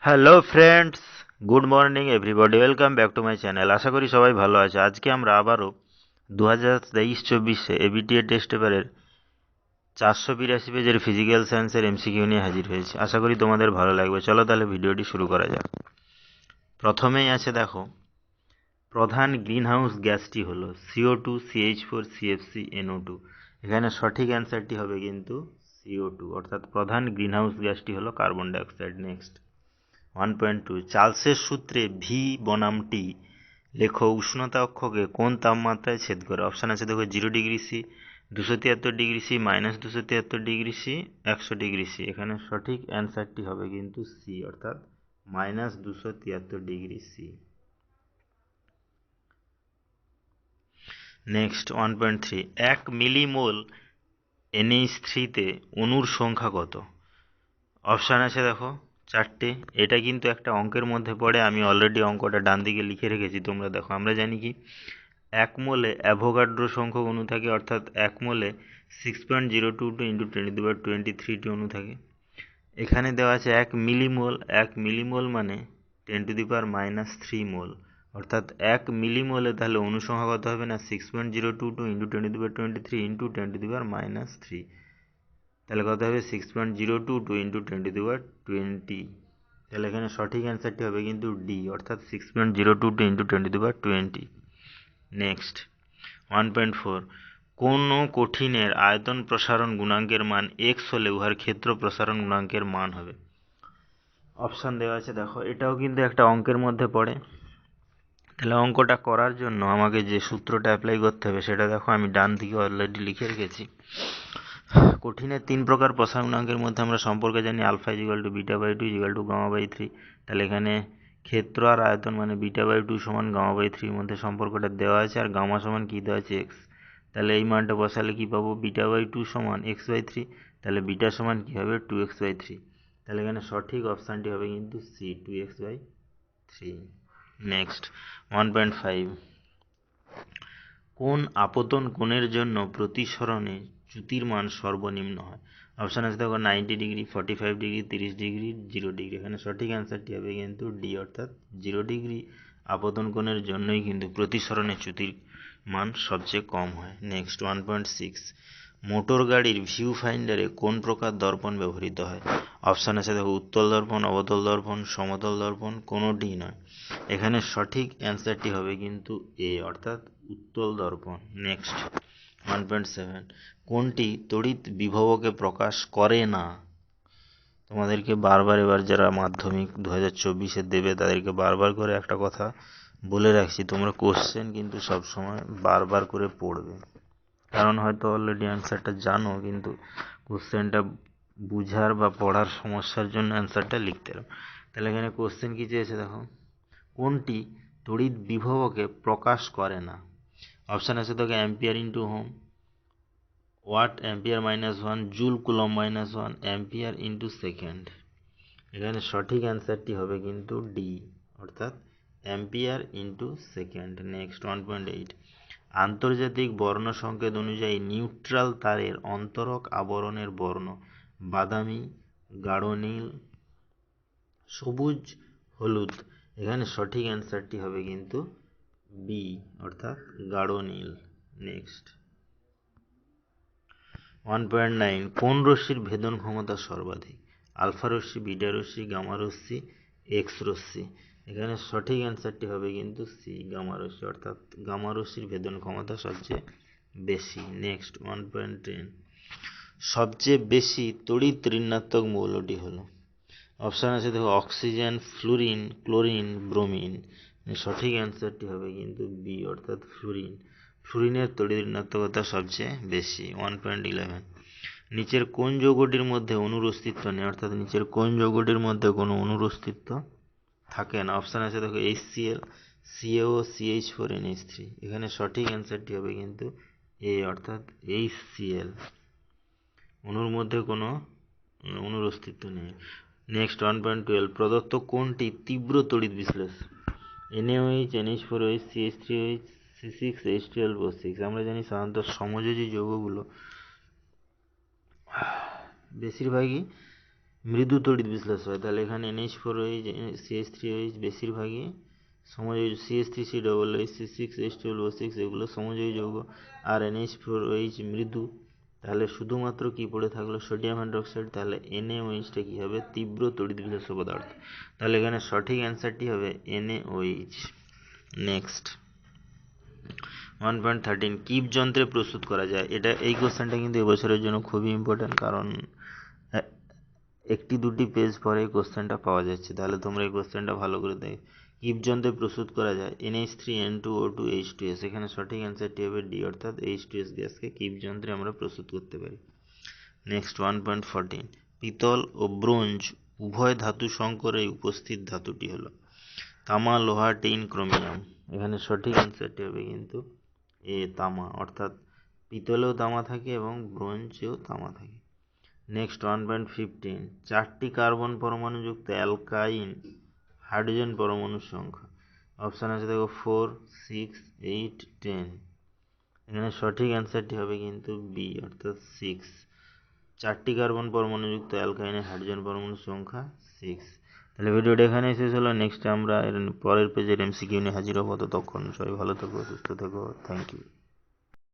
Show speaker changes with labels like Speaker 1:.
Speaker 1: Hello friends, good morning everybody, welcome back to my channel. আশা করি সবাই ভালো আছে। আজকে আমরা আবারও 2023-24 এবিটিএ টেস্ট পেপারের 482 পেজের ফিজিক্যাল সায়েন্সের এমসিকিউ নিয়ে হাজির হয়েছি। আশা করি তোমাদের ভালো লাগবে। চলো তাহলে ভিডিওটি শুরু করা যাক। প্রথমেই আছে দেখো, প্রধান গ্রিনহাউস গ্যাসটি হলো CO2, CH4, CFC, NO2। এখানে সঠিক অ্যান্সারটি হবে কিন্তু CO2, অর্থাৎ প্রধান গ্রিনহাউস গ্যাসটি হলো কার্বন ডাইঅক্সাইড। নেক্সট 1.2, চার্লসের সূত্রে ভি বনামটি লেখো উষ্ণতা অক্ষকে কোন তাপমাত্রায় ছেদ করে। অপশান আছে দেখো, 0°C, 273°C, -273°C, 100°C। এখানে সঠিক অ্যান্সারটি হবে কিন্তু সি, অর্থাৎ -273°C। নেক্সট 1.3, 1 মিলিমোল NH3-তে অণুর সংখ্যা কত? অপশান আছে দেখো চারটে। এটা কিন্তু একটা অঙ্কের মধ্যে পড়ে, আমি অলরেডি অঙ্কটা ডান দিকে লিখে রেখেছি, তোমরা দেখো। আমরা জানি কি, এক মোলে অ্যাভোগাড্রো সংখ্যক অণু থাকে, অর্থাৎ এক মোলে 6.022 ইন্টু 10^23টি অণু থাকে। এখানে দেওয়া আছে 1 মিলিমোল। 1 মিলিমোল মানে 10^-3 মোল, অর্থাৎ 1 মিলিমোলে তাহলে অণু সংখ্যা কত হবে না, 6.022 ইন্টু 10^23 ইন্টু 10^-3। তাহলে কত হবে, 6.022 ইন্টু 10^20। তাহলে এখানে সঠিক অ্যান্সারটি হবে কিন্তু ডি, অর্থাৎ 6.022 ইন্টু 10^20। নেক্সট 1.4, কোন কঠিনের আয়তন প্রসারণ গুণাঙ্কের মান এক্স হলে উহার ক্ষেত্র প্রসারণ গুণাঙ্কের মান হবে। অপশান দেওয়া আছে দেখো, এটাও কিন্তু একটা অঙ্কের মধ্যে পড়ে। তাহলে অঙ্কটা করার জন্য আমাকে যে সূত্রটা অ্যাপ্লাই করতে হবে সেটা দেখো, আমি ডান দিকে অলরেডি লিখে রেখেছি। কঠিনের তিন প্রকার প্রসারণ গুণাঙ্কের মধ্যে আমরা সম্পর্কে জানি, আলফা = β/2 = γ/3। তাহলে এখানে ক্ষেত্র আর আয়তন মানে β/2 সমান γ/3 মধ্যে সম্পর্কটা দেওয়া আছে, আর গামা সমান কি দেওয়া আছে, এক্স। তাহলে এই মানটা বসালে কি পাবো, β/2 সমান x/3। তাহলে বিটা সমান কি হবে, 2x/3। তাহলে এখানে সঠিক অপশানটি হবে কিন্তু সি, 2x/3। নেক্সট 1.5, কোন আপতন কোণের জন্য প্রতিসরণে চ্যুতির মান সর্বনিম্ন হয়? অপশান আছে দেখো, 90°, 45°, 30°, 0°। এখানে সঠিক অ্যান্সারটি হবে কিন্তু ডি, অর্থাৎ 0° আপতন কোণের জন্যই কিন্তু প্রতিসরণে চ্যুতির মান সবচেয়ে কম হয়। নেক্সট 1.6, মোটর গাড়ির ভিউ ফাইন্ডারে কোন প্রকার দর্পণ ব্যবহৃত হয়? অপশান আছে দেখো, উত্তল দর্পণ, অবতল দর্পণ, সমতল দর্পণ, কোনোটিই নয়। এখানে সঠিক অ্যান্সারটি হবে কিন্তু এ, অর্থাৎ উত্তল দর্পণ। নেক্সট 1.7, কোনটি তড়িৎ বিভবকে প্রকাশ করে না? তোমাদেরকে বারবার, এবার যারা মাধ্যমিক 2024 দেবে তাদেরকে বারবার করে একটা কথা বলে রাখছি, তোমরা কোশ্চেন কিন্তু সবসময় বারবার করে পড়বে। কারণ হয়তো অলরেডি অ্যান্সারটা জানো, কিন্তু কোশ্চেনটা বুঝার বা পড়ার সমস্যার জন্য অ্যান্সারটা লিখতে হবে। তাহলে এখানে কোশ্চেন কি চেয়েছে দেখো, কোনটি তড়িৎ বিভবকে প্রকাশ করে না? অপশান আছে দেখো, ampere into ohm, watt ampere -1, joule coulomb -1, ampere into second. এখানে সঠিক অ্যান্সারটি হবে কিন্তু ডি, অর্থাৎ অ্যাম্পিয়ার ইন্টু সেকেন্ড। নেক্সট 1.8, আন্তর্জাতিক বর্ণ সংকেত অনুযায়ী নিউট্রাল তারের অন্তরক আবরণের বর্ণ বাদামি, গাঢ় নীল, সবুজ, হলুদ। এখানে সঠিক অ্যান্সারটি হবে কিন্তু বি, অর্থাৎ গাঢ় নীল। নেক্সট 1.9, কোন রশ্মির ভেদন ক্ষমতা সর্বাধিক? আলফা রশ্মি, বিটা রশ্মি, গামা রশ্মি, এক্স রশ্মি। এখানে সঠিক অ্যান্সারটি হবে কিন্তু সি, গামা রশ্মি, অর্থাৎ গামা রশ্মির ভেদন ক্ষমতা সবচেয়ে বেশি। নেক্সট 1.10, সবচেয়ে বেশি তড়িৎ ঋণাত্মক মৌলটি হলো? অপশান আছে দেখো, অক্সিজেন, ফ্লুরিন, ক্লোরিন, ব্রোমিন। সঠিক অ্যান্সারটি হবে কিন্তু বি, অর্থাৎ ফ্লুরিন। ফ্লুরিনের তড়িৎ ঋণাত্মকতা সবচেয়ে বেশি। 1.11, নিচের কোন যৌগটির মধ্যে অণুর অস্তিত্ব নেই? অর্থাৎ নিচের কোন যৌগটির মধ্যে কোনো অণুর অস্তিত্ব থাকে না? অপশান আছে দেখো, HCl, CaO, CH4, NH3। এখানে সঠিক অ্যান্সারটি হবে কিন্তু এ, অর্থাৎ HCl। অণুর মধ্যে কোনো অণুর অস্তিত্ব নেই। নেক্সট 1.12, প্রদত্ত কোনটি তীব্র তড়িৎ বিশ্লেষণ? NaOH, NH4OH, CH3OH, C6H12O6। আমরা জানি সাধারণত সমযোজী যৌগগুলো বেশিরভাগই মৃদু তড়িৎ বিশ্লেষ হয়, তাহলে এখানে NH4OH CH3OH বেশিরভাগই সমযোজী, CH3COOH C6H12O6 এগুলো সমযোজী যৌগ, আর NH4OH মৃদু, তাহলে শুধুমাত্র কি পড়ে থাকলো সোডিয়াম হাইড্রোক্সাইড, তাহলে NaOH কি হবে তীব্র তড়িৎ বিশ্লেষ্য পদার্থ, তাহলে এখানে সঠিক অ্যান্সারটি হবে NaOH। নেক্সট 1.13 কিপ যন্ত্রে প্রস্তুত করা যায়, এই কোশ্চেনটা কিন্তু এবছরের জন্য খুবই ইম্পর্টেন্ট, কারণ একটি দুটি পেজ পরে এই কোশ্চেনটা পাওয়া যাচ্ছে, তাহলে তোমরা এই কোশ্চেনটা ভালো করে দেখো। কিপ যন্ত্রে প্রস্তুত করা যায় NH3N2O2H2S, এখানে সঠিক অ্যান্সারটি হবে ডি, অর্থাৎ H2S গ্যাসকে কিপ যন্ত্রে আমরা প্রস্তুত করতে পারি। নেক্সট 1.14 পিতল ও ব্রোঞ্জ উভয় ধাতু সংকরে উপস্থিত ধাতুটি হলো তামা, লোহা, টিন, ক্রোমিয়াম, এখানে সঠিক অ্যান্সারটি হবে কিন্তু তামা, অর্থাৎ পিতলেও তামা থাকে এবং ব্রোঞ্জেও তামা থাকে। নেক্সট 1.15 চারটি কার্বন পরমাণুযুক্ত অ্যালকাইন হাইড্রোজেন পরমাণুর সংখ্যা, অপশান আছে দেখো 4, 6, 8, 10, এখানে সঠিক অ্যান্সারটি হবে কিন্তু বি, অর্থাৎ 6, চারটি কার্বন পরমাণুযুক্ত অ্যালকাইনের হাইড্রোজেন পরমাণুর সংখ্যা 6। তাহলে ভিডিওটা এখানেই শেষ হলো, নেক্সট আমরা পরের পেজের MCQ নিয়ে হাজির হবো, ততক্ষণ সবাই ভালো থেকো, সুস্থ থেকো, থ্যাংক ইউ।